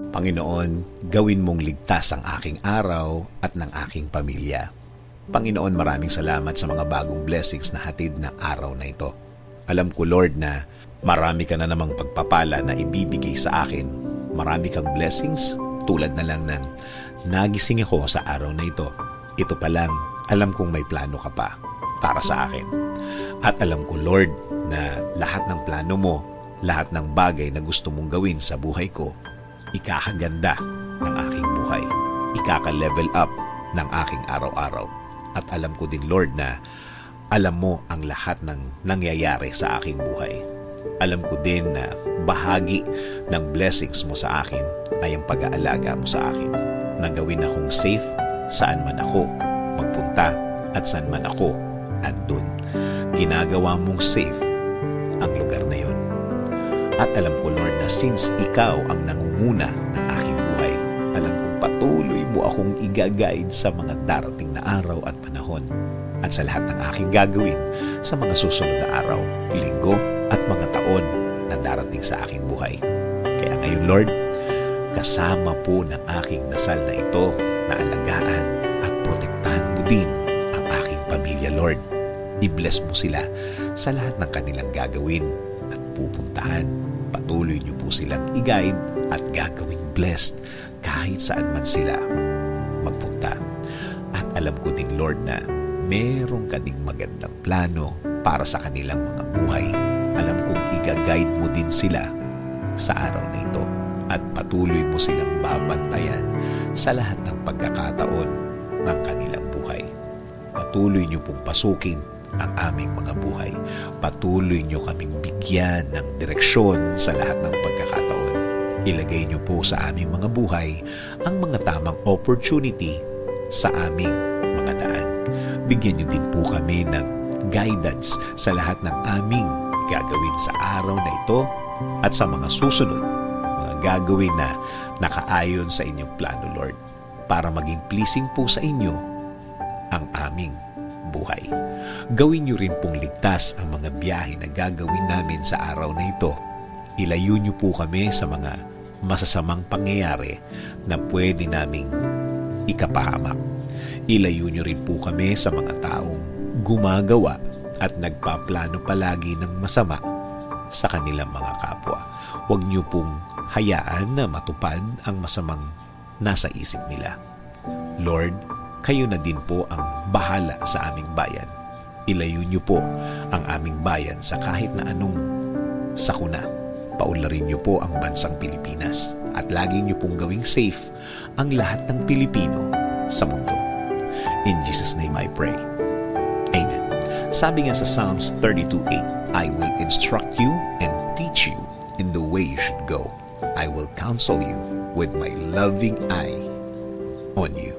Panginoon, gawin mong ligtas ang aking araw at ng aking pamilya. Panginoon, maraming salamat sa mga bagong blessings na hatid ng araw na ito. Alam ko, Lord, na marami ka na namang pagpapala na ibibigay sa akin. Marami kang blessings tulad na lang ng nagising ako sa araw na ito. Ito pa lang, alam kong may plano ka pa para sa akin. At alam ko, Lord, na lahat ng plano mo, lahat ng bagay na gusto mong gawin sa buhay ko, ikakaganda ng aking buhay. Ikaka-level up ng aking araw-araw. At alam ko din, Lord, na alam mo ang lahat ng nangyayari sa aking buhay. Alam ko din na bahagi ng blessings mo sa akin ay ang pag-aalaga mo sa akin. Na gawin akong safe saan man ako magpunta at saan man ako andun. Ginagawa mong safe ang lugar na yon. At alam ko, Lord, na since ikaw ang nangunguna ng aking buhay, alam kong patuloy mo akong i-guide sa mga darating na araw at panahon at sa lahat ng aking gagawin sa mga susunod na araw, linggo at mga taon na darating sa aking buhay. Kaya ngayon, Lord, kasama po ng aking dasal na ito na alagaan at protektahan mo din ang aking pamilya, Lord. I-bless mo sila sa lahat ng kanilang gagawin at pupuntahan. Patuloy niyo po silang i-guide at gagawing blessed kahit saan man sila magpunta. At alam ko din, Lord, na meron ka ding magandang plano para sa kanilang mga buhay. Alam kong i-guide mo din sila sa araw na ito at patuloy mo silang babantayan sa lahat ng pagkakataon ng kanilang buhay. Patuloy niyo pong pasukin ang aming mga buhay. Patuloy niyo kaming bigyan ng direksyon sa lahat ng pagkakataon. Ilagay niyo po sa aming mga buhay ang mga tamang opportunity sa aming mga daan. Bigyan niyo din po kami ng guidance sa lahat ng aming gagawin sa araw na ito at sa mga susunod, mga gagawin na nakaayon sa inyong plano, Lord, para maging pleasing po sa inyo ang aming buhay. Gawin niyo rin pong ligtas ang mga biyahe na gagawin namin sa araw na ito. Ilayo niyo po kami sa mga masasamang pangyayari na pwede naming ikapahamak. Ilayo niyo rin po kami sa mga taong gumagawa at nagpaplano palagi ng masama sa kanilang mga kapwa. Huwag niyo pong hayaan na matupad ang masamang nasa isip nila. Lord, kayo na din po ang bahala sa aming bayan. Ilayo niyo po ang aming bayan sa kahit na anong sakuna. Paunlarin niyo po ang bansang Pilipinas at lagi niyo pong gawing safe ang lahat ng Pilipino sa mundo. In Jesus' name I pray. Amen. Sabi nga sa Psalms 32:8, I will instruct you and teach you in the way you should go. I will counsel you with my loving eye on you.